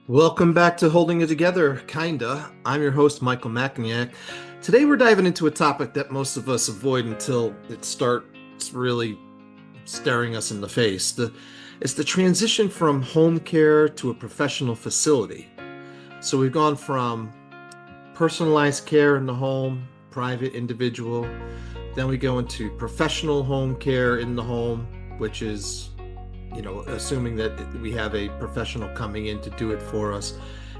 Welcome back to Holding It Together, kinda. I'm your host, Michael Macniak. Today we're diving into a topic that most of us avoid until it starts really staring us in the face. It's the transition from home care to a professional facility. So we've gone from personalized care in the home, private, individual. Then we go into professional home care in the home, which is assuming that we have a professional coming in to do it for us.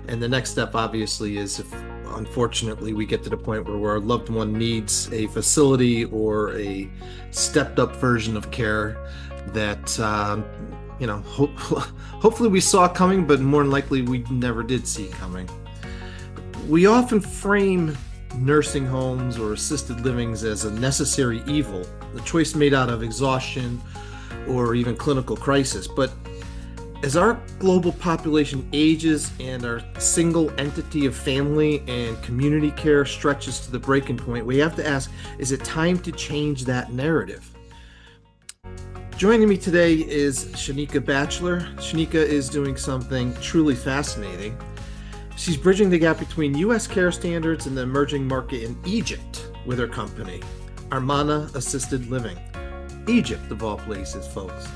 And the next step, obviously, is if unfortunately we get to the point where our loved one needs a facility or a stepped up version of care that, hopefully we saw coming, but more than likely we never did see coming. We often frame nursing homes or assisted livings as a necessary evil, a choice made out of exhaustion or even clinical crisis. But as our global population ages and our single entity of family and community care stretches to the breaking point, we have to ask, is it time to change that narrative? Joining me today is Shanika Bachelor. Shanika is doing something truly fascinating. She's bridging the gap between U.S. care standards and the emerging market in Egypt with her company, Armana Assisted Living. Egypt, of all places, folks.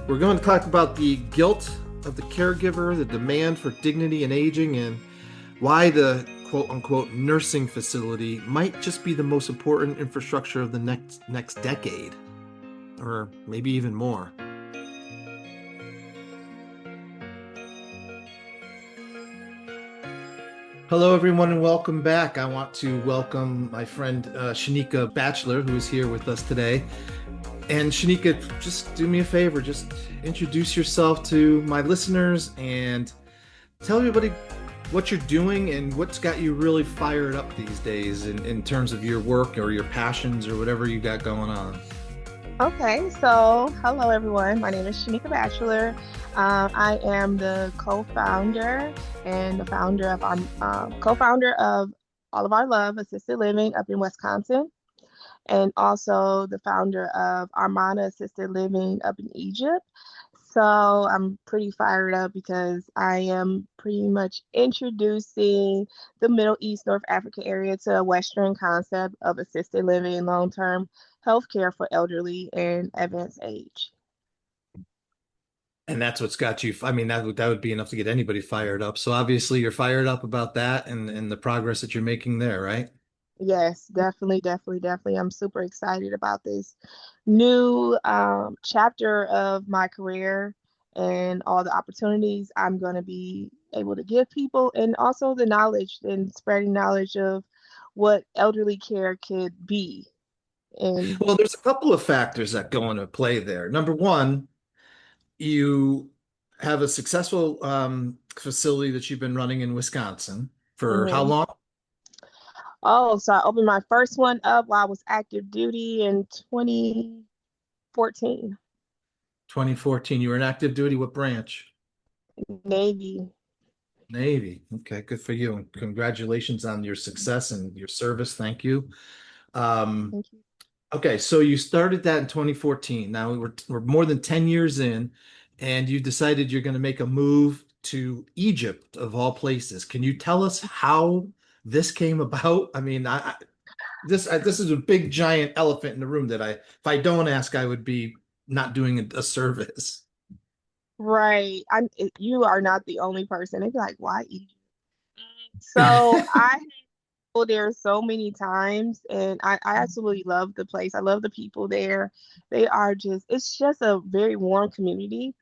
We're going to talk about the guilt of the caregiver, the demand for dignity in aging, and why the quote-unquote nursing facility might just be the most important infrastructure of the next decade, or maybe even more. Hello, everyone, and welcome back. I want to welcome my friend Shanika Bachelor, who is here with us today. And Shanika, just do me a favor, just introduce yourself to my listeners and tell everybody what you're doing and what's got you really fired up these days in terms of your work or your passions or whatever you got going on. Okay, so hello everyone. My name is Shanika Bachelor. I am the co-founder and the founder of our co-founder of All of Our Love Assisted Living up in Wisconsin, and also the founder of Armana Assisted Living up in Egypt. So I'm pretty fired up because I am pretty much introducing the Middle East, North Africa area to a Western concept of assisted living and long-term healthcare for elderly and advanced age. And that's what's got you. I mean, that would be enough to get anybody fired up. So obviously you're fired up about that and the progress that you're making there, right? Yes, definitely, definitely, definitely. I'm super excited about this new chapter of my career and all the opportunities I'm going to be able to give people, and also the knowledge and spreading knowledge of what elderly care could be. And Well, there's a couple of factors that go into play there. Number one, you have a successful facility that you've been running in Wisconsin for how mhm. long? Oh, so I opened my first one up while I was active duty in 2014. 2014. You were in active duty. What branch? Navy. Navy. Okay, good for you. And congratulations on your success and your service. Thank you. Um, Thank you. okay, so you started that in 2014. Now we're more than 10 years in, and you decided you're going to make a move to Egypt of all places. Can you tell us how this came about? I mean, this is a big giant elephant in the room that if I don't ask, I would be not doing a service. Right. You are not the only person. They'd be like, why Egypt? So I go there so many times, and I absolutely love the place. I love the people there. It's just a very warm community.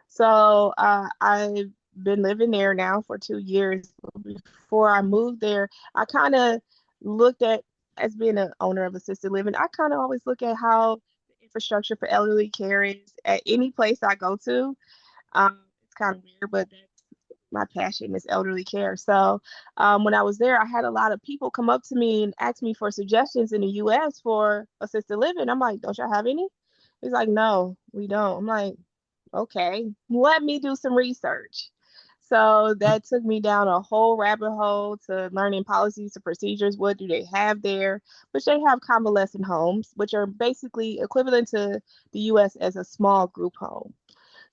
So I've been living there now for 2 years. Before I moved there, I kind of looked at, as being an owner of assisted living, I kind of always look at how the infrastructure for elderly care is at any place I go to. It's kind of weird, but that's my passion is elderly care. So when I was there, I had a lot of people come up to me and ask me for suggestions in the U.S. for assisted living. I'm like, don't y'all have any? He's like, no, we don't. I'm like, okay, let me do some research. So that took me down a whole rabbit hole to learning policies and procedures. What do they have there? Which they have convalescent homes, which are basically equivalent to the US as a small group home.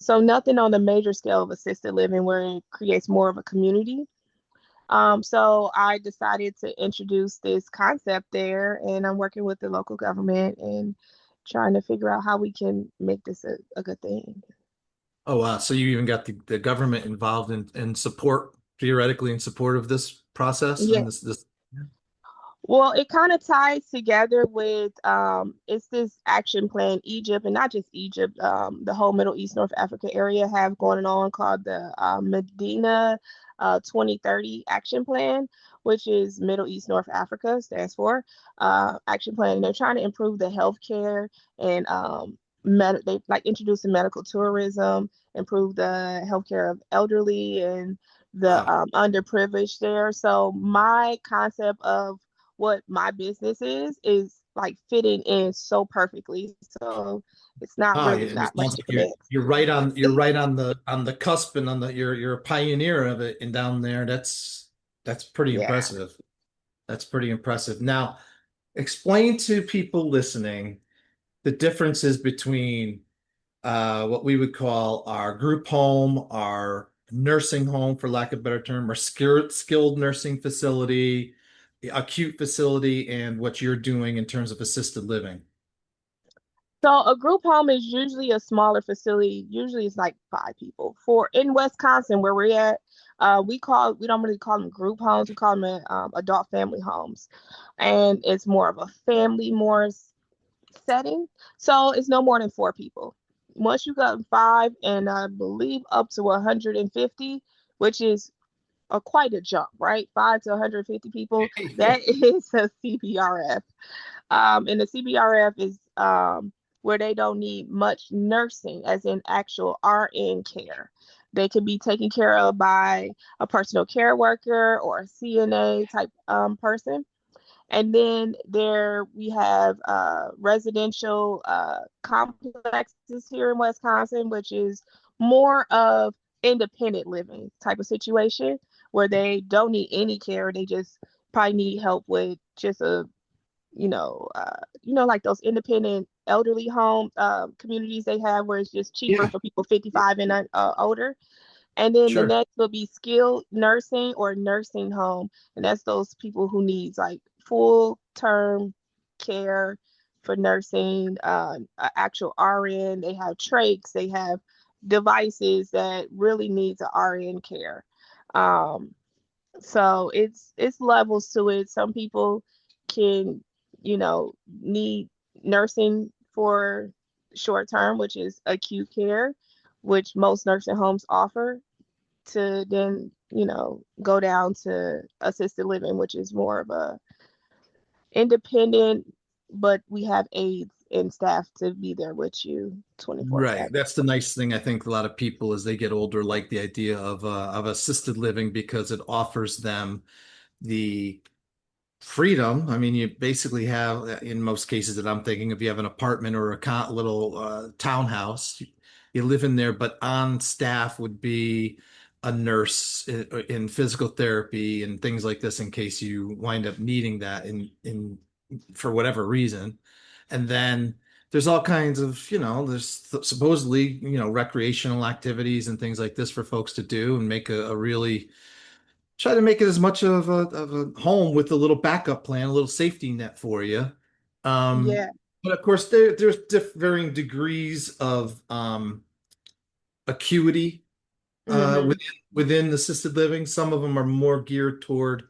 So nothing on the major scale of assisted living where it creates more of a community. So I decided to introduce this concept there, and I'm working with the local government and trying to figure out how we can make this a good thing. Oh, wow. So you even got the government involved in support, theoretically in support of this process Yeah. and this. Well, it kind of ties together with it's this action plan Egypt, and not just Egypt, the whole Middle East, North Africa area have going on called the Medina 2030 Action Plan, which is Middle East, North Africa stands for action plan. And they're trying to improve the healthcare and they like introducing medical tourism, improve the healthcare of elderly and the Wow. underprivileged there. So my concept of what my business is like fitting in so perfectly. So it's not Ah, really yeah, it that much sounds to like you're commit. you're right on the cusp and on the you're a pioneer of it and down there. That's pretty Yeah. impressive. That's pretty impressive. Now, explain to people listening the differences between what we would call our group home, our nursing home, for lack of a better term, our skilled nursing facility, the acute facility, and what you're doing in terms of assisted living. So a group home is usually a smaller facility. Usually it's like 5 people. For in Wisconsin where we're at, we don't really call them group homes. We call them adult family homes, and it's more of a family more setting. So it's no more than 4 people. Once you got five, and I believe up to 150, which is quite a jump, right? 5 to 150 people. That is a CBRF. And the CBRF is where they don't need much nursing, as in actual RN care. They can be taken care of by a personal care worker or a CNA type person. And then there we have residential complexes here in Wisconsin, which is more of independent living type of situation where they don't need any care. They just probably need help with just a like those independent elderly home communities they have where it's just cheaper Yeah, for people 55 and older. And then the sure. next will be skilled nursing or nursing home. And that's those people who needs like full term care for nursing, actual RN. They have trachs, they have devices that really needs a RN care. Um, so it's levels to it. Some people can, need nursing for short term, which is acute care, which most nursing homes offer, to then, go down to assisted living, which is more of a independent, but we have aides and staff to be there with you Right. 24/7. That's the nice thing. I think a lot of people as they get older like the idea of assisted living because it offers them the freedom. I mean, you basically have, in most cases that I'm thinking, if you have an apartment or a little townhouse, you live in there, but on staff would be a nurse in physical therapy and things like this in case you wind up needing that in for whatever reason. And then there's all kinds of, there's supposedly, recreational activities and things like this for folks to do and make a really try to make it as much of a home with a little backup plan, a little safety net for you. Um, Yeah. but of course, there's varying degrees of acuity Hmm. within assisted living. Some of them are more geared toward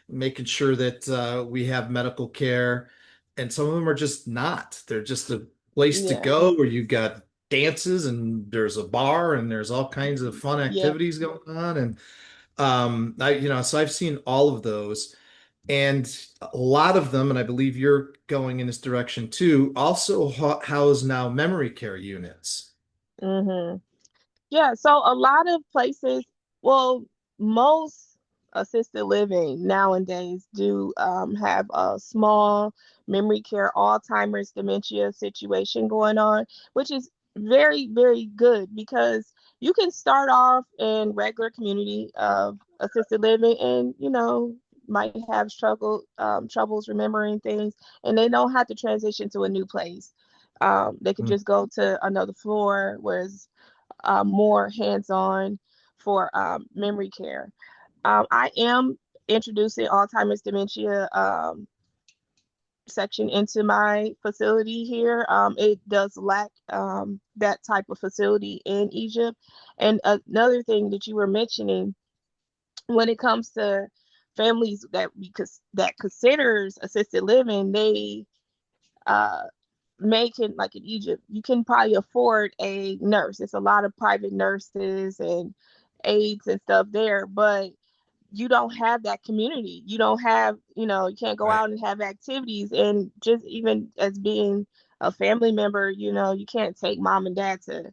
making sure that we have medical care, and some of them are just not. They're just a place to Yeah. go where you've got dances and there's a bar and there's all kinds of fun Yeah. activities going on. And so I've seen all of those, and a lot of them, and I believe you're going in this direction too, also house now memory care units. Hmm. Yeah, so a lot of places, well, most assisted living nowadays do have a small memory care, Alzheimer's, dementia situation going on, which is very, very good because you can start off in regular community of assisted living and, might have troubles remembering things, and they don't have to transition to a new place. They could Mm. just go to another floor, whereas more hands-on for memory care. I am introducing Alzheimer's dementia section into my facility here. It does lack that type of facility in Egypt. And another thing that you were mentioning, when it comes to families that considers assisted living, they uh, make it like in Egypt, you can probably afford a nurse. It's a lot of private nurses and aides and stuff there, but you don't have that community. You don't have, you can't go Right. out and have activities. And just even as being a family member, you can't take mom and dad to,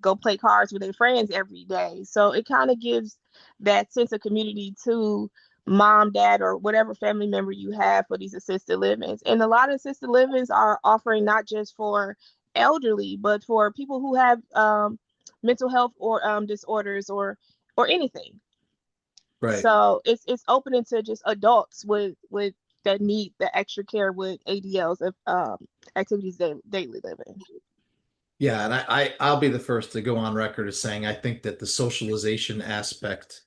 go play cards with their friends every day. So it kind of gives that sense of community to mom, dad, or whatever family member you have for these assisted livings. And a lot of assisted livings are offering not just for elderly, but for people who have mental health or disorders or anything. Right. So it's opening to just adults with that need the extra care with ADLs of activities daily living. Yeah, and I'll be the first to go on record as saying I think that the socialization aspect,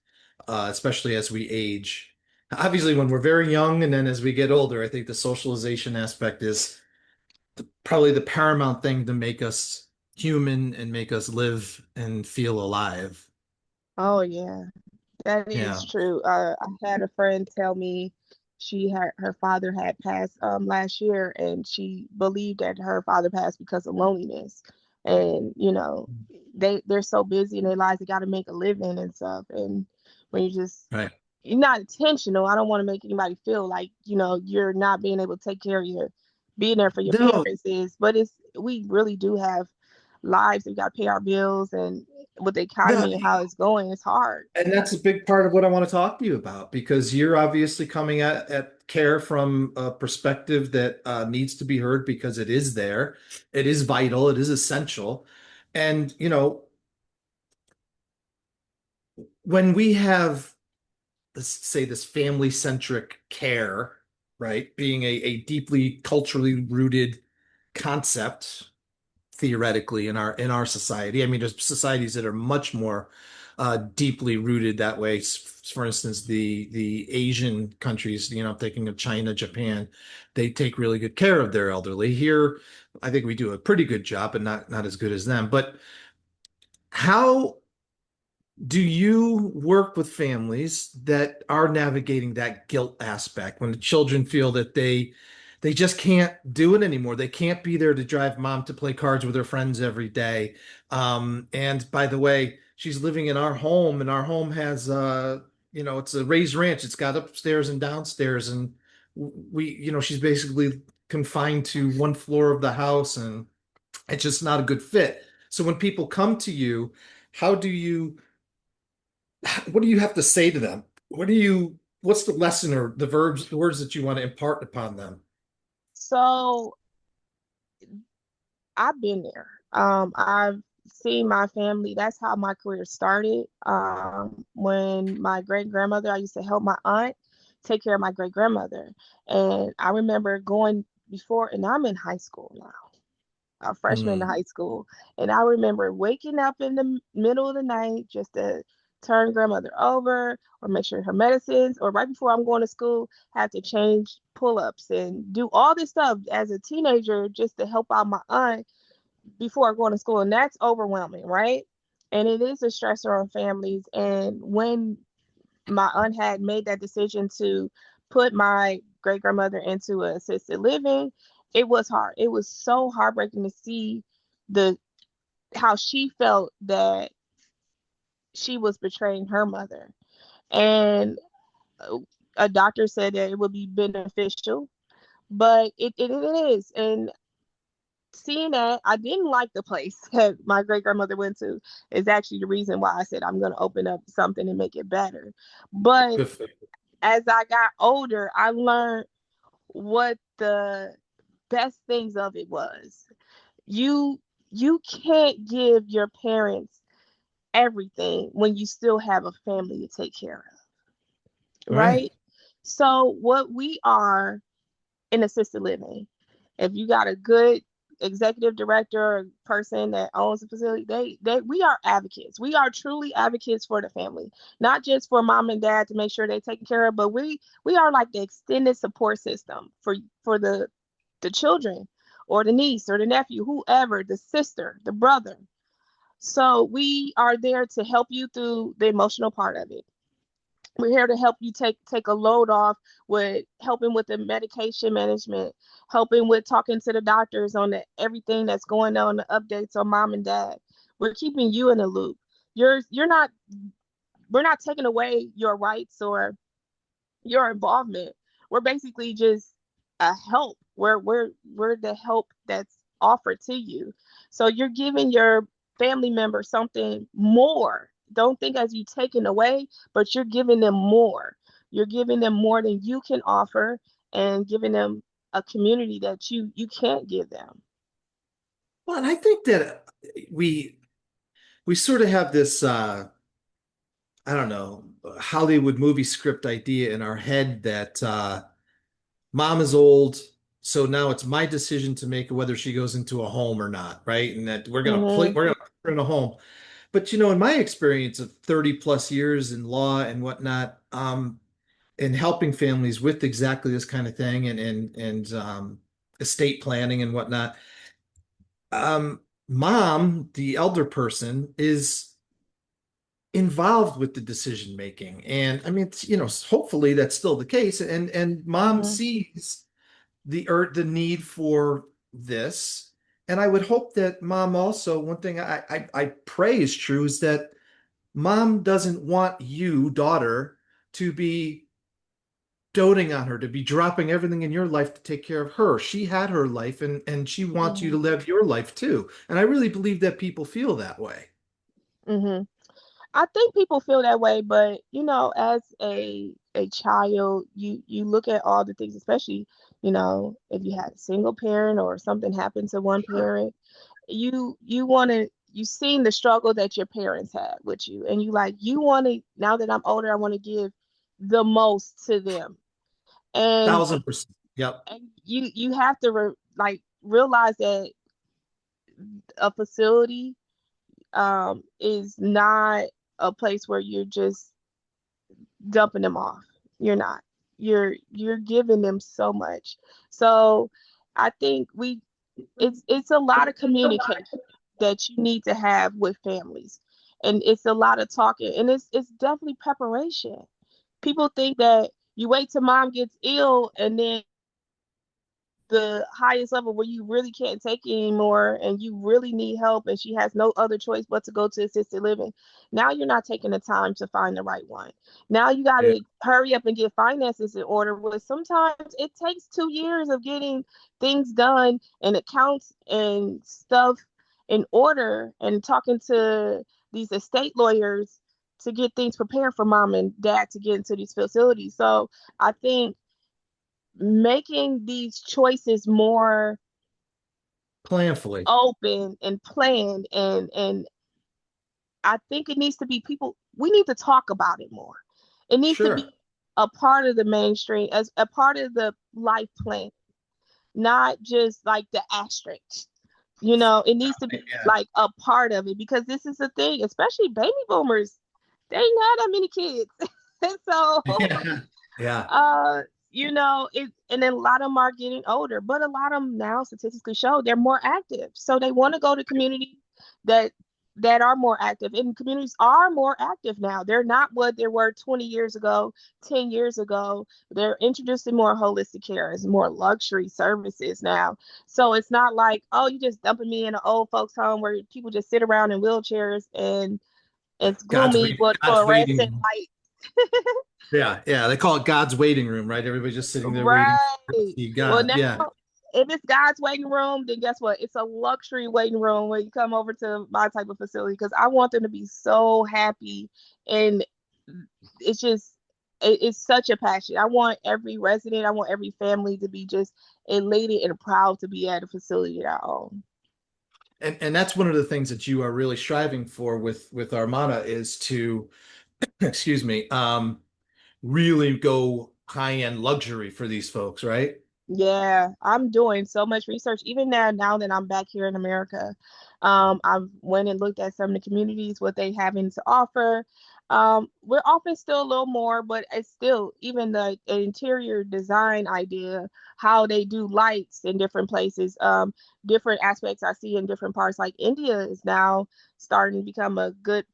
especially as we age, obviously when we're very young and then as we get older, I think the socialization aspect is probably the paramount thing to make us human and make us live and feel alive. Oh yeah, that is Yeah. true. I had a friend tell me her father had passed last year, and she believed that her father passed because of loneliness. And they're so busy in their lives, they got to make a living and stuff. And when Right. you're not intentional, I don't want to make anybody feel like you're not being able to take care of being there for your No, parents is, but we really do have lives. We got to pay our bills, and with the no, economy and how it's going, it's hard. and that's a big part of what I want to talk to you about because you're obviously coming at care from a perspective that needs to be heard because it is there, it is vital, it is essential. And, when we have, let's say, this family-centric care, right, being a deeply culturally rooted concept, theoretically in our society. I mean, there's societies that are much more deeply rooted that way. For instance, the Asian countries, thinking of China, Japan, they take really good care of their elderly. Here, I think we do a pretty good job, but not as good as them. But how do you work with families that are navigating that guilt aspect when the children feel that they just can't do it anymore? They can't be there to drive mom to play cards with her friends every day. And by the way, she's living in our home, and our home has it's a raised ranch. It's got upstairs and downstairs, and she's basically confined to one floor of the house, and it's just not a good fit. So when people come to you, how do you what do you have to say to them? What's the lesson or the words that you want to impart upon them? So I've been there. I've seen my family. That's how my career started. When my great grandmother, I used to help my aunt take care of my great grandmother. And I remember going before, and I'm in high school now, a freshman in Hmm. high school. And I remember waking up in the middle of the night just to turn grandmother over or make sure her medicines, or right before I'm going to school, have to change pull-ups and do all this stuff as a teenager just to help out my aunt before going to school. And that's overwhelming, right? And it is a stressor on families. And when my aunt had made that decision to put my great grandmother into assisted living, it was hard. It was so heartbreaking to see the how she felt that she was betraying her mother. And a doctor said that it would be beneficial, but it is. And seeing that, I didn't like the place that my great grandmother went to, is actually the reason why I said I'm going to open up something and make it better. But Good for you. as I got older, I learned what the best things of it was. You you can't give your parents everything when you still have a family to take care of, Right. right? So what we are in assisted living, if you got a good executive director or person that owns the facility, they we are advocates. We are truly advocates for the family, not just for mom and dad to make sure they're taken care of, but we are like the extended support system for the children or the niece or the nephew, whoever, the sister, the brother. So we are there to help you through the emotional part of it. We're here to help you take a load off with helping with the medication management, helping with talking to the doctors on everything that's going on, the updates on mom and dad. We're keeping you in the loop. You're not we're not taking away your rights or your involvement. We're basically just a help. We're the help that's offered to you. So you're giving your family member something more. Don't think as you taking away, but you're giving them more. You're giving them more than you can offer and giving them a community that you can't give them. Well, and I think that we we sort of have this I don't know, Hollywood movie script idea in our head that mom is old, so now it's my decision to make whether she goes into a home or not, right? And that Mhm. we're gonna put her in a home. But in my experience of 30 plus years in law and whatnot, in helping families with exactly this kind of thing and estate planning and whatnot, mom, the elder person, is involved with the decision making. And I mean, hopefully that's still the case. And mom Mhm. sees the need for this. And I would hope that mom also, one thing I pray is true is that mom doesn't want you, daughter, to be doting on her, to be dropping everything in your life to take care of her. She had her life and she wants you to Mhm. live your life too. And I really believe that people feel that way. Mhm. I think people feel that way, but as a child, you look at all the things, especially, if you had a single parent or something happened to one Sure. parent, you want to you seen the struggle that your parents had with you, and you want to, now that I'm older, I want to give the most to them. And 1000%. Yep. you have to realize that a facility is not a place where you're just dumping them off. You're not. You're giving them so much. So I think it's a lot of communication that you need to have with families. And it's a lot of talking, and it's definitely preparation. People think that you wait till mom gets ill and then the highest level where you really can't take it anymore and you really need help and she has no other choice but to go to assisted living. Now you're not taking the time to find the right one. Now you got Yeah. to hurry up and get finances in order. Well, sometimes it takes 2 years of getting things done and accounts and stuff in order and talking to these estate lawyers to get things prepared for mom and dad to get into these facilities. So I think making these choices more Planfully. open and planned, and I think it needs to be, people, we need to talk about it more. It needs to Sure. be a part of the mainstream, as a part of the life plan, not just like the asterisk. It needs to be Yeah. like a part of it, because this is the thing, especially baby boomers, they ain't had that many kids. And so Yeah. Yeah. uh and then a lot of them are getting older, but a lot of them now statistically show they're more active, so they want to go to communities that are more active, and communities are more active now. They're not what they were 20 years ago, 10 years ago. They're introducing more holistic care as more luxury services now. So it's not like, oh, you just dumping me in an old folks home where people just sit around in wheelchairs and it's gloomy with God's fluorescent waiting. light. Yeah, yeah. They call it God's waiting room, right? Everybody's just sitting there waiting to Right. see Well, God. now, Yeah. if it's God's waiting room, then guess what? It's a luxury waiting room when you come over to my type of facility, because I want them to be so happy. And it's just, it's such a passion. I want every resident, I want every family to be just elated and proud to be at a facility that I own. And that's one of the things that you are really striving for with Armana is to, excuse me, really go high-end luxury for these folks, right? Yeah, I'm doing so much research. Even now that I'm back here in America, I've went and looked at some of the communities, what they having to offer. We're offering still a little more, but it's still even the interior design idea, how they do lights in different places, different aspects I see in different parts. Like India is now starting to become a good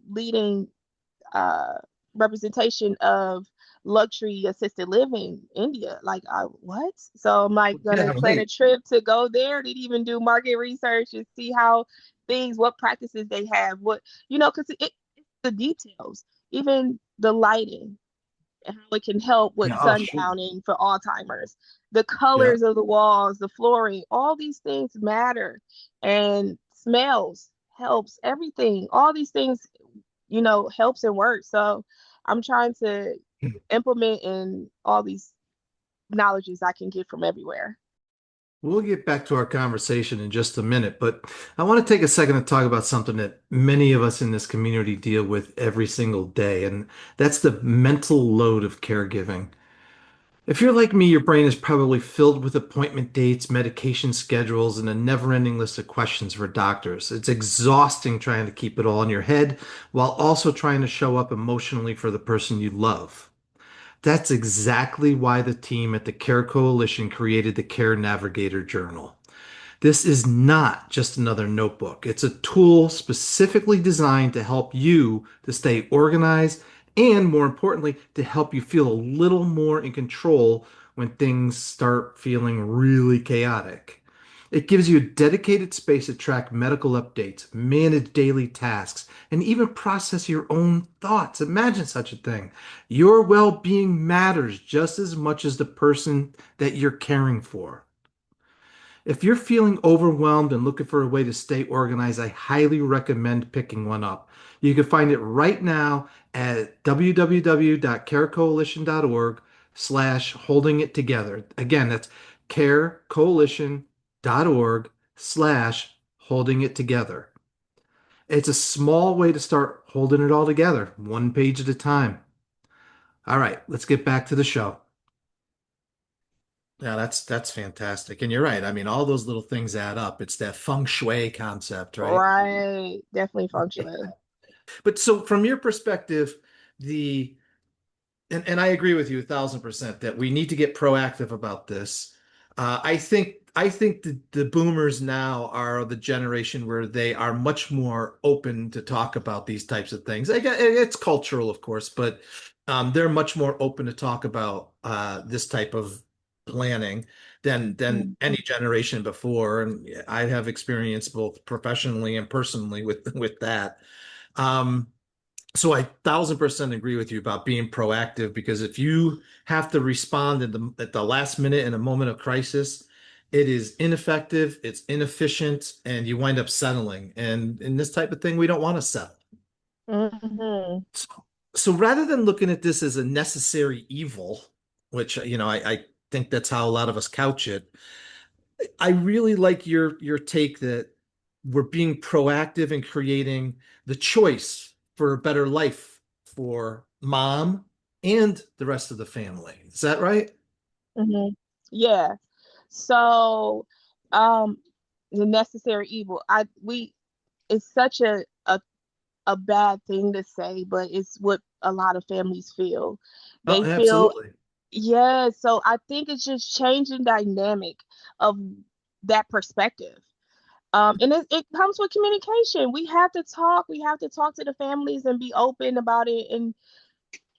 leading uh, representation of luxury assisted living India. Like, what? So I'm like Yeah, gonna plan a right. trip to go there to even do market research and see how things, what practices they have, what because it's the details, even the lighting and how it can help with Yeah, oh, sure. sundowning for Alzheimer's, the Yeah. colors of the walls, the flooring, all these things matter, and smells helps everything. All these things helps and works. So I'm trying to implement in all these knowledges I can get from everywhere. We'll get back to our conversation in just a minute, but I want to take a second to talk about something that many of us in this community deal with every single day, and that's the mental load of caregiving. If you're like me, your brain is probably filled with appointment dates, medication schedules, and a never-ending list of questions for doctors. It's exhausting trying to keep it all in your head while also trying to show up emotionally for the person you love. That's exactly why the team at the Care Coalition created the Care Navigator Journal. This is not just another notebook. It's a tool specifically designed to help you to stay organized and, more importantly, to help you feel a little more in control when things start feeling really chaotic. It gives you a dedicated space to track medical updates, manage daily tasks, and even process your own thoughts. Imagine such a thing. Your well being matters just as much as the person that you're caring for. If you're feeling overwhelmed and looking for a way to stay organized, I highly recommend picking one up. You can find it right now at www.carecoalition.org/holding it together. Again, that's carecoalition.org/holding it together. It's a small way to start holding it all together, one page at a time. All right, let's get back to the show. Yeah, that's fantastic. And you're right. I mean, all those little things add up. It's that feng shui concept, right? Right. Definitely functional. But so from your perspective, the and I agree with you 1,000% that we need to get proactive about this. I think the boomers now are the generation where they are much more open to talk about these types of things. It's cultural, of course, but they're much more open to talk about this type of planning than Mhm. any generation before. And I have experience both professionally and personally with that. Um, so I 1,000% agree with you about being proactive because if you have to respond at the last minute in a moment of crisis, it is ineffective, it's inefficient, and you wind up settling. And in this type of thing, we don't want to settle. Mhm. So rather than looking at this as a necessary evil, which I think that's how a lot of us couch it, I really like your take that we're being proactive in creating the choice for a better life for mom and the rest of the family. Is that right? Mhm. Yeah. So, um, the necessary evil. I we it's such a bad thing to say, but it's what a lot of families feel. Oh, They feel, absolutely. yeah. So I think it's just changing dynamic of that perspective. And it comes with communication. We have to talk. We have to talk to the families and be open about it and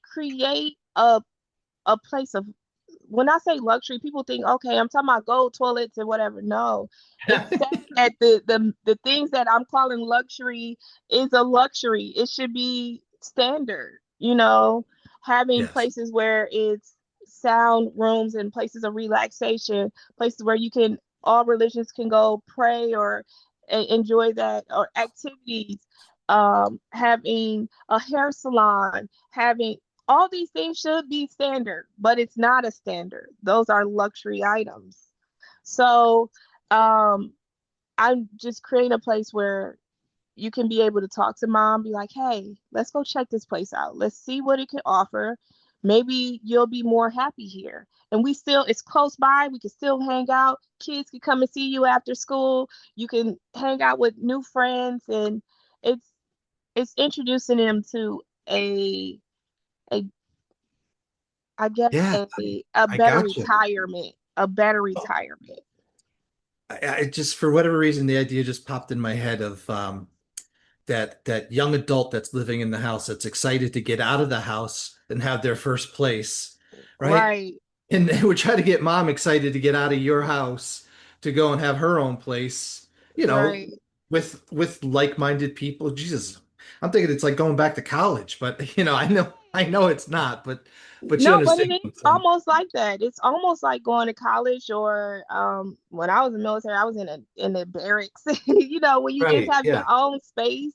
create a place of, when I say luxury, people think, okay, I'm talking about gold toilets and whatever. No, it's saying that the things that I'm calling luxury is a luxury. It should be standard, having Yes. places where it's sound rooms and places of relaxation, places where you can, all religions can go pray or enjoy that, or activities, having a hair salon, having all these things should be standard, but it's not a standard. Those are luxury items. So um, I'm just creating a place where you can be able to talk to mom, be like, hey, let's go check this place out. Let's see what it can offer. maybe you'll be more happy here. And we still, it's close by. We can still hang out. Kids can come and see you after school. You can hang out with new friends, and it's it's introducing them to a I guess Yeah, a I better got you. retirement, a better retirement. I just, for whatever reason, the idea just popped in my head of that young adult that's living in the house that's excited to get out of the house and have their first place, right? Right, And they would try to get mom excited to get out of your house to go and have her own place, you know, right. with like-minded people. Jesus, I'm thinking it's like going back to college, but I know it's not, but you No, but it understand is what I'm saying. almost like that. It's almost like going to college, or when I was in the military, I was in the barracks. When you just Right. have your Yeah. own space,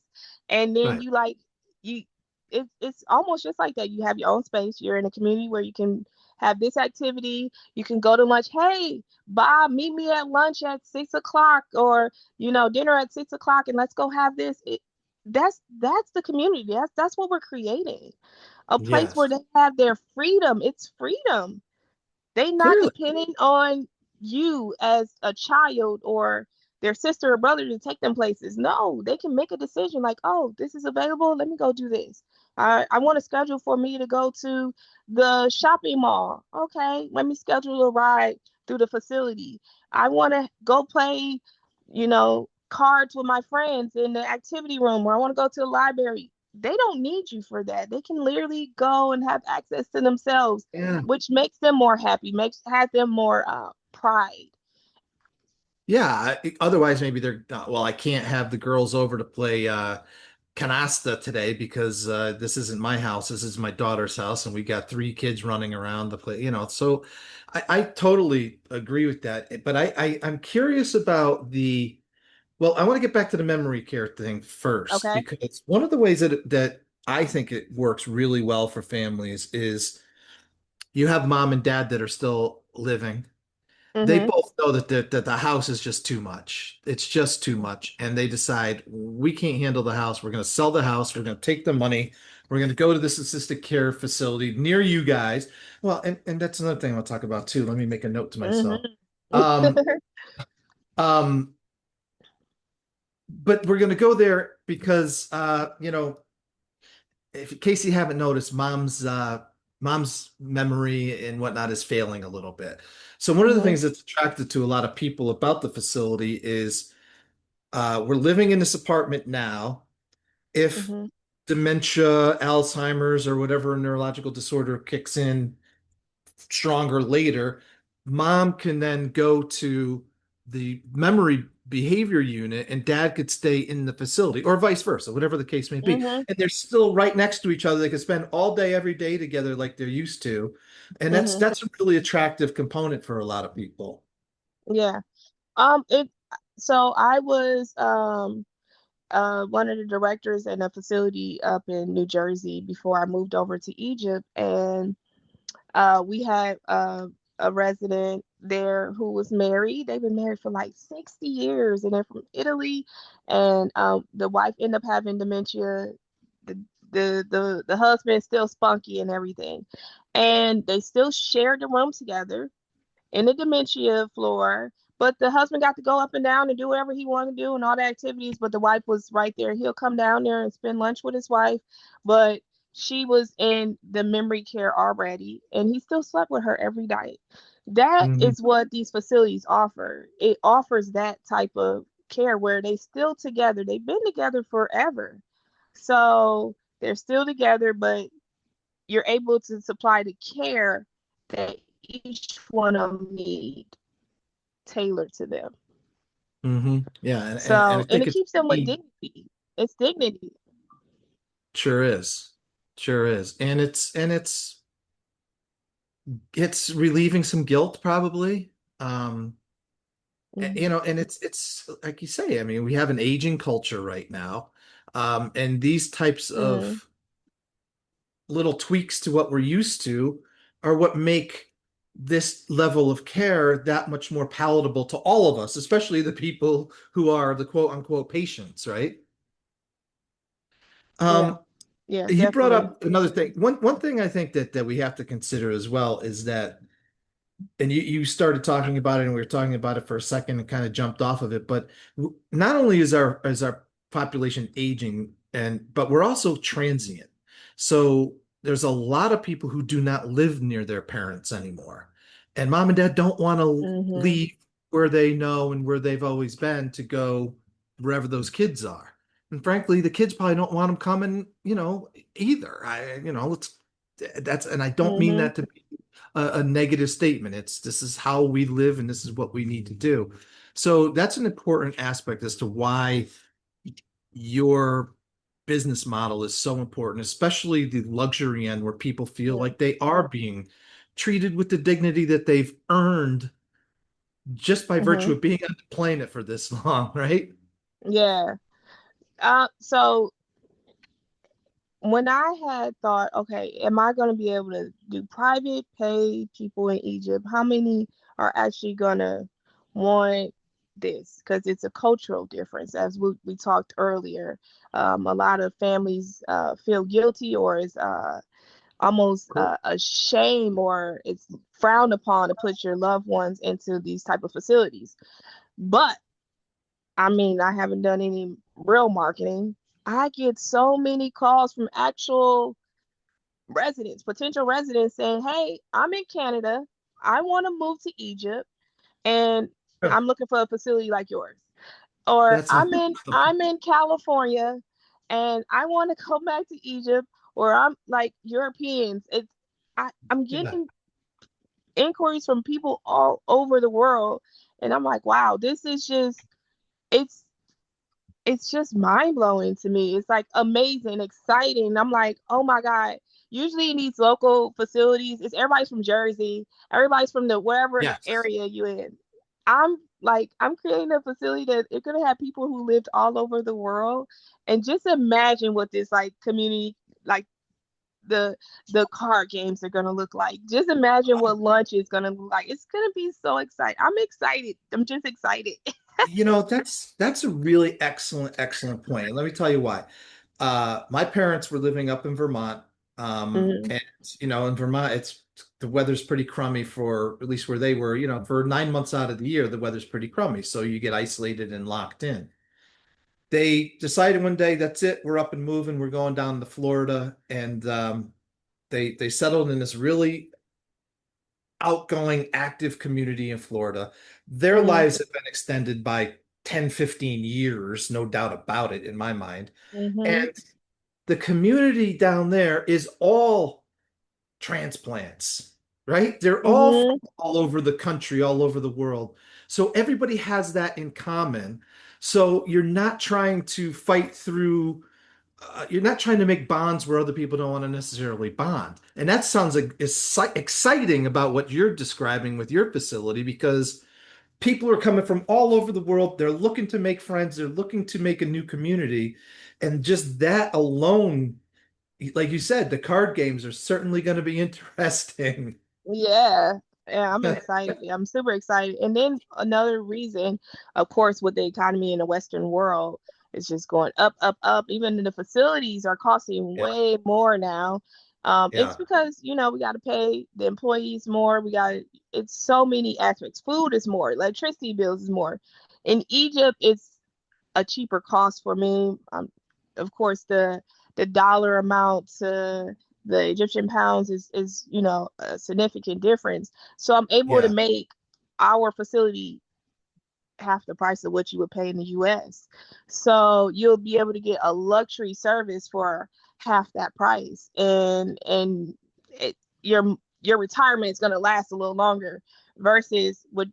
and then Right. you it's almost just like that. You have your own space. You're in a community where you can have this activity. You can go to lunch. Hey, Bob, meet me at lunch at 6 o'clock, or dinner at 6 o'clock, and let's go have this. That's the community. That's what we're creating, a place where Yes. they have their freedom. It's freedom. They not Clearly. depending on you as a child or their sister or brother to take them places. No, they can make a decision like, oh, this is available. Let me go do this. I want to schedule for me to go to the shopping mall. Okay, let me schedule a ride through the facility. I want to go play, cards with my friends in the activity room, or I want to go to the library. They don't need you for that. They can literally go and have access to themselves, Yeah. which makes them more happy, has them more pride. Yeah. Otherwise, maybe they're, well, I can't have the girls over to play canasta today because this isn't my house. This is my daughter's house, and we got three kids running around the play. So I totally agree with that. But I'm curious about well, I want to get back to the memory care thing first Okay. because one of the ways that I think it works really well for families is you have mom and dad that are still living. They Mhm. both know that the house is just too much. It's just too much. And they decide we can't handle the house. We're going to sell the house. We're going to take the money. We're going to go to this assisted care facility near you guys. Well, and that's another thing I'll talk about too. Let me make a note to myself. Mhm. Um, um, but we're going to go there because, if in case you haven't noticed, mom's memory and whatnot is failing a little bit. So one of the Mhm. things that's attracted to a lot of people about the facility is we're living in this apartment now. If Mhm. dementia, Alzheimer's, or whatever neurological disorder kicks in stronger later, mom can then go to the memory behavior unit and dad could stay in the facility, or vice versa, whatever the case may be. Mhm. And they're still right next to each other. They could spend all day, every day together like they're used to. And that's Mhm. that's a really attractive component for a lot of people. Yeah. It. So I was one of the directors in a facility up in New Jersey before I moved over to Egypt, and we had a resident there who was married. They've been married for like 60 years, and they're from Italy. And the wife ended up having dementia. The the husband is still spunky and everything, and they still shared the room together in the dementia floor. But the husband got to go up and down and do whatever he wanted to do and all the activities. But the wife was right there. He'll come down there and spend lunch with his wife. But she was in the memory care already, and he still slept with her every night. That Mhm. is what these facilities offer. It offers that type of care where they still together. They've been together forever. So they're still together, but you're able to supply the care that each one of them need tailored to them. Yeah, and I So, and think it it's keeps them with key. dignity. It's dignity. Sure is. Sure is. It's relieving some guilt probably. Um, Hmm. and it's like you say, I mean, we have an aging culture right now. And these types Hmm. of little tweaks to what we're used to are what make this level of care that much more palatable to all of us, especially the people who are the quote unquote patients, right? Yeah. Um, Yeah, You brought definitely. up another thing. One thing I think that we have to consider as well is that, and you started talking about it, and we were talking about it for a second and kind of jumped off of it. But not only is our population aging, but we're also transient. So there's a lot of people who do not live near their parents anymore, and mom and dad don't want to Mm-hmm. leave where they know and where they've always been to go wherever those kids are. And frankly, the kids probably don't want them coming, either. And I don't mean Mm-hmm. that to be a negative statement. This is how we live and this is what we need to do. So that's an important aspect as to why your business model is so important, especially the luxury end where people feel Yeah. like they are being treated with the dignity that they've earned just by virtue Mm-hmm. of being on the planet for this long, right? Yeah. So when I had thought, okay, am I going to be able to do private pay people in Egypt? How many are actually going to want this? Because it's a cultural difference, as we talked earlier. A lot of families feel guilty or is almost a shame or it's frowned upon to put your loved ones into these type of facilities. But I mean, I haven't done any real marketing. I get so many calls from actual residents, potential residents saying, "Hey, I'm in Canada. I want to move to Egypt and I'm looking for a facility like yours." Or That's awesome. I'm in California and I want to go back to Egypt, or I'm like Europeans. I'm Yeah. getting inquiries from people all over the world and I'm like, "Wow, this is just it's it's just mind blowing to me. It's like amazing, exciting. I'm like, oh my God. Usually in these local facilities, it's everybody's from Jersey, everybody's from the wherever Yes. area you in. I'm like, I'm creating a facility that it's gonna have people who lived all over the world. And just imagine what this like community, like the the card games are gonna look like. Just imagine what lunch is gonna look like. It's gonna be so exciting. I'm excited. I'm just excited. That's a really excellent point. And let me tell you why. My parents were living up in Vermont. Hmm. And in Vermont, the weather's pretty crummy for at least where they were, for 9 months out of the year, the weather's pretty crummy. So you get isolated and locked in. They decided one day, that's it, we're up and moving, we're going down to Florida. And they settled in this really outgoing, active community in Florida. Their Hmm. lives have been extended by 10, 15 years, no doubt about it, in my mind. Hmm. And the community down there is all transplants, right? They're all from Hmm. all over the country, all over the world. So everybody has that in common. So you're not trying to make bonds where other people don't want to necessarily bond. And that sounds like exciting about what you're describing with your facility because people are coming from all over the world. They're looking to make friends, they're looking to make a new community. And just that alone, like you said, the card games are certainly going to be interesting. Yeah, yeah, I'm excited. I'm super excited. And then another reason, of course, with the economy in the Western world, is just going up, up, up. Even the facilities are costing Yeah, way more now. It's yeah, because, we got to pay the employees more. It's so many aspects. Food is more, electricity bills is more. In Egypt, it's a cheaper cost for me. Of course, the dollar amount to the Egyptian pounds is a significant difference. So I'm able to yeah. make our facility half the price of what you would pay in the US. So you'll be able to get a luxury service for half that price, and it, your retirement is going to last a little longer versus what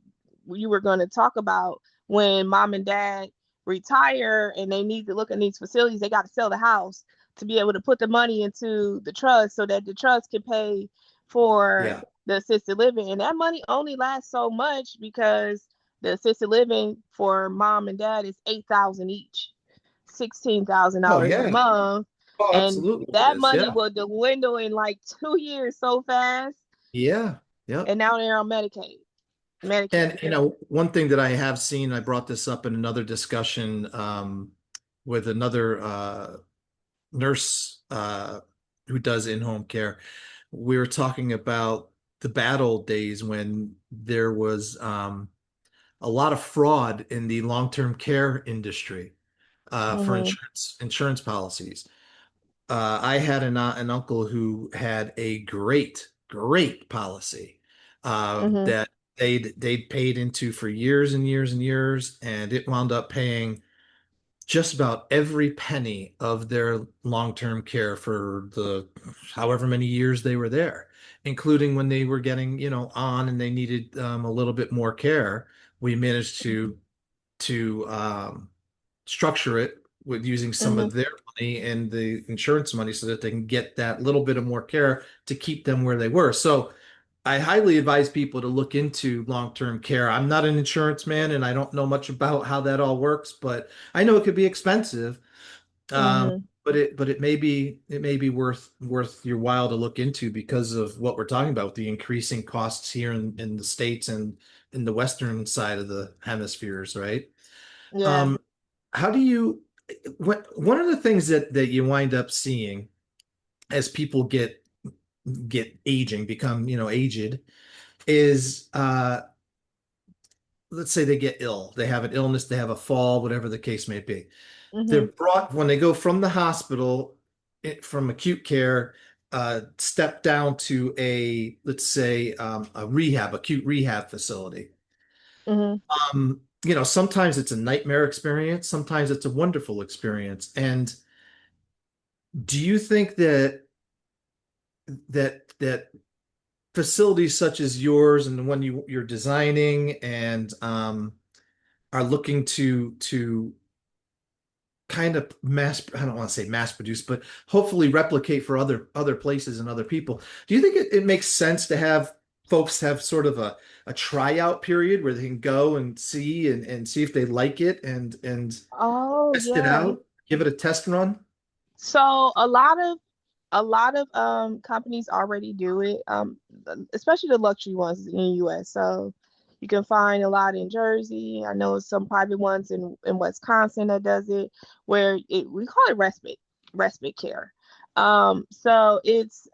you were going to talk about when mom and dad retire and they need to look at these facilities. They got to sell the house to be able to put the money into the trust so that the trust can pay for Yeah. the assisted living, and that money only lasts so much because the assisted living for mom and dad is 8,000 each, Oh, $16,000 a yeah. month, Oh, and absolutely it that is. money Yeah. will dwindle in like 2 years so fast. Yeah. Yep. And now they're on Medicaid, And Medicare. one thing that I have seen, I brought this up in another discussion with another nurse who does in-home care. We were talking about the bad old days when there was a lot of fraud in the long-term care industry for Mhm. insurance policies. I had an uncle who had a great policy Mhm. that they'd paid into for years and years and years, and it wound up paying just about every penny of their long-term care for the however many years they were there, including when they were getting, on and they needed a little bit more care. We managed to structure it with using some Mhm. of their money and the insurance money so that they can get that little bit of more care to keep them where they were. So I highly advise people to look into long-term care. I'm not an insurance man and I don't know much about how that all works, but I know it could be expensive. Um, Mhm. but it may be worth your while to look into because of what we're talking about, the increasing costs here in the States and in the Western side of the hemispheres, right? Yeah. Um, how do you one of the things that you wind up seeing as people get aging, become, aged, is let's say they get ill, they have an illness, they have a fall, whatever the case may be. They're Mhm. brought when they go from the hospital, from acute care, step down to a, let's say, acute rehab facility. Mhm. Sometimes it's a nightmare experience, sometimes it's a wonderful experience. And do you think that facilities such as yours and the one you're designing and are looking to kind of I don't want to say mass produce, but hopefully replicate for other places and other people. Do you think it makes sense to have folks have sort of a tryout period where they can go and see and see if they like it and Oh, test it yeah. out, give it a test run? So a lot of companies already do it, especially the luxury ones in the US. So you can find a lot in Jersey. I know some private ones in Wisconsin that does it, where we call it respite care. So it's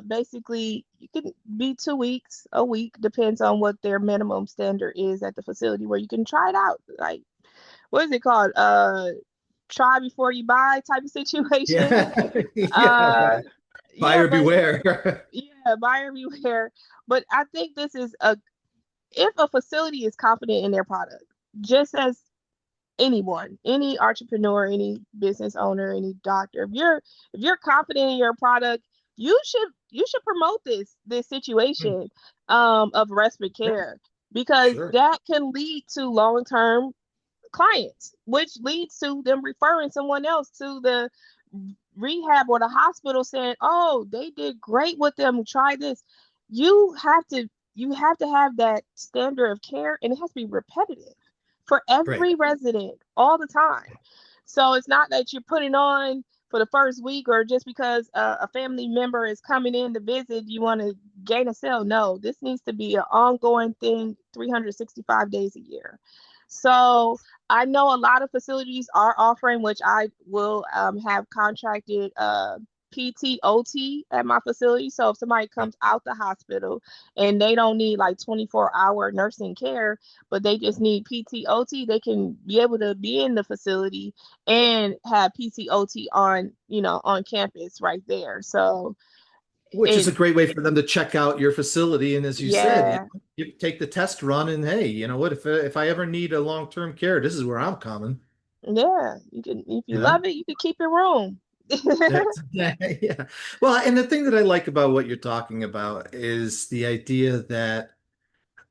basically you can be 2 weeks, a week, depends on what their minimum standard is at the facility, where you can try it out. Like, what is it called? Try before you buy type of situation. Yeah. Yeah, Uh, right. yeah, Buyer but beware. yeah, buyer beware. But I think this is a if a facility is confident in their product, just as anyone, any entrepreneur, any business owner, any doctor, if you're confident in your product, you should promote this situation of respite Yeah, care, because sure. that can lead to long-term clients, which leads to them referring someone else to the rehab or the hospital saying, "Oh, they did great with them. Try this." You have to you have to have that standard of care, and it has to be repetitive for Right. every resident all the time. So it's not that you're putting on for the first week, or just because a family member is coming in to visit, you want to gain a sale. No, this needs to be an ongoing thing, 365 days a year. So I know a lot of facilities are offering, which I will have contracted PTOT at my facility. So if somebody comes out the hospital and they don't need like 24-hour nursing care, but they just need PTOT, they can be able to be in the facility and have PTOT on campus right there. So Which is it a great way for them to check out your facility. And as you said, yeah, you take the test run and hey, you know what? If I ever need a long-term care, this is where I'm coming, yeah, you can, if you you know? love it, you can keep your room. Yeah. Well, and the thing that I like about what you're talking about is the idea that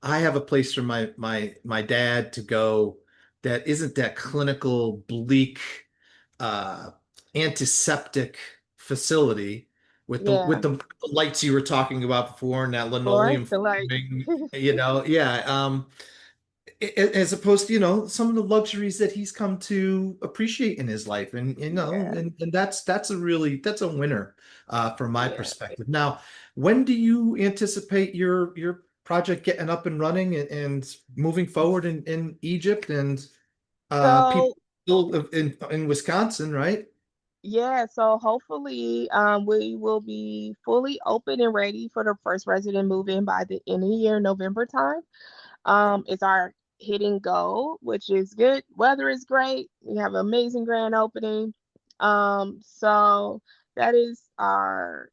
I have a place for my dad to go that isn't that clinical, bleak, uh, antiseptic facility with Yeah, the lights you were talking about before and that linoleum fluorescent lights. flooring, yeah. As opposed to, some of the luxuries that he's come to appreciate in his life. And, Yeah, and that's a winner, from my yeah. perspective. Now, when do you anticipate your project getting up and running and moving forward in Egypt and people So still in Wisconsin, right? Yeah, so hopefully we will be fully open and ready for the first resident move in by the end of the year, November time. It's our hitting goal, which is good. Weather is great. We have an amazing grand opening. So that is our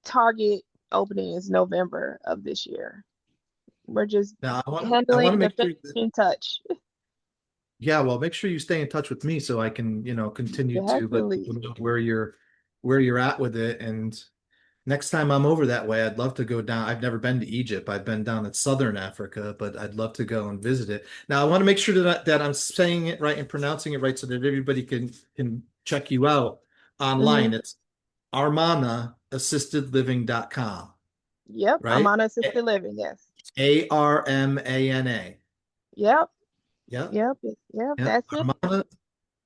target opening is November of this year. We're just Now, I want to handling the make sure that, finishing touch. yeah, well, make sure you stay in touch with me so I can, continue to let people Definitely. know where you're at with it. And next time I'm over that way, I'd love to go down. I've never been to Egypt. I've been down in Southern Africa, but I'd love to go and visit it. Now, I want to make sure that I'm saying it right and pronouncing it right so that everybody can check you out Hmm. online. It's armanaassistedliving.com, Yep. I'm right? on assisted living. Yes. Armana. Yep. Yeah. Yep. Yep. Yeah. That's it. Armana.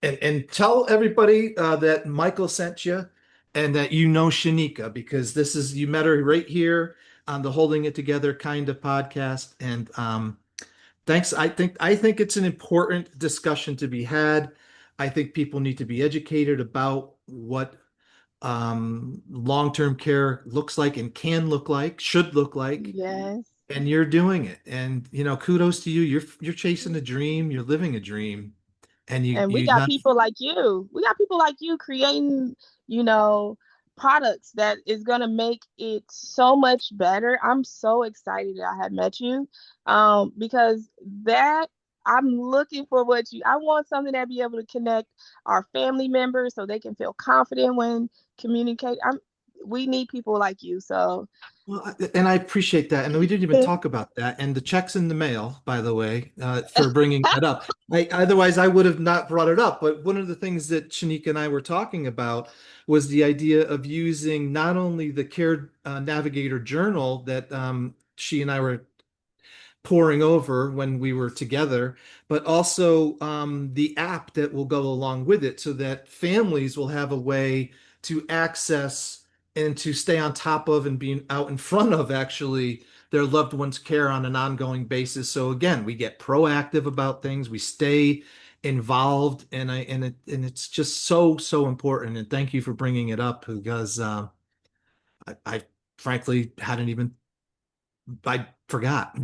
And tell everybody that Michael sent you and that you know Shanika because you met her right here on the Holding It Together kind of podcast. And thanks. I think it's an important discussion to be had. I think people need to be educated about what long-term care looks like and can look like, should look like, Yes. and you're doing it. And kudos to you. You're chasing a dream. You're living a dream, and And we you got not. people like you. We got people like you creating, you know, products that is gonna make it so much better. I'm so excited that I have met you. Because that I'm looking for I want something that be able to connect our family members so they can feel confident when communicate. We need people like you. So Well, and I appreciate that. And we didn't even talk about that. And the check's in the mail, by the way, for bringing that up. Otherwise, I would have not brought it up. But one of the things that Shanika and I were talking about was the idea of using not only the Care Navigator journal that she and I were pouring over when we were together, but also the app that will go along with it so that families will have a way to access and to stay on top of and being out in front of actually their loved one's care on an ongoing basis. So again, we get proactive about things, we stay involved, and it's just so important. And thank you for bringing it up because I frankly hadn't even I forgot.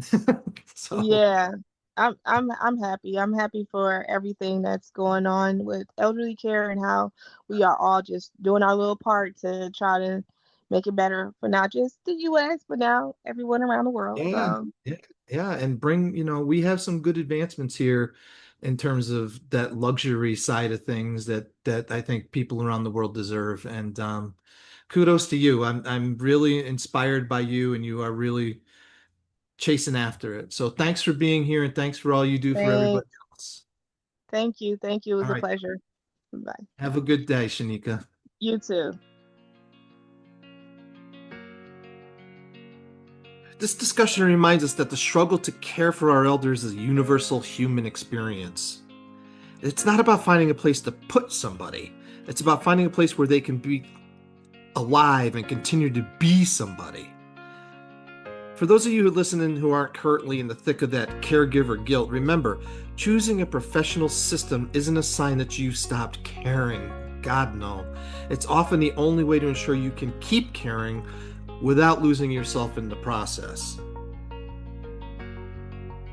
So Yeah, I'm happy. I'm happy for everything that's going on with elderly care and how we are all just doing our little part to try to make it better for not just the US, but now everyone around the world. yeah, So yeah, yeah, and bring, we have some good advancements here in terms of that luxury side of things that I think people around the world deserve. And kudos to you. I'm really inspired by you, and you are really chasing after it. So thanks for being here, and thanks for all you do for thank everybody else. thank you. Thank you. It All was a right, pleasure. Bye. have a good day, Shanika. You too. This discussion reminds us that the struggle to care for our elders is a universal human experience. It's not about finding a place to put somebody. It's about finding a place where they can be alive and continue to be somebody. For those of you who listen in who aren't currently in the thick of that caregiver guilt, remember, choosing a professional system isn't a sign that you've stopped caring. God, no. It's often the only way to ensure you can keep caring without losing yourself in the process.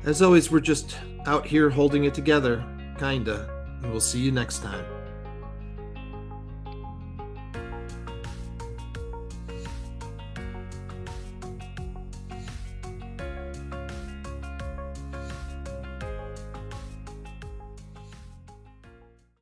As always, we're just out here holding it together, kinda, and we'll see you next time.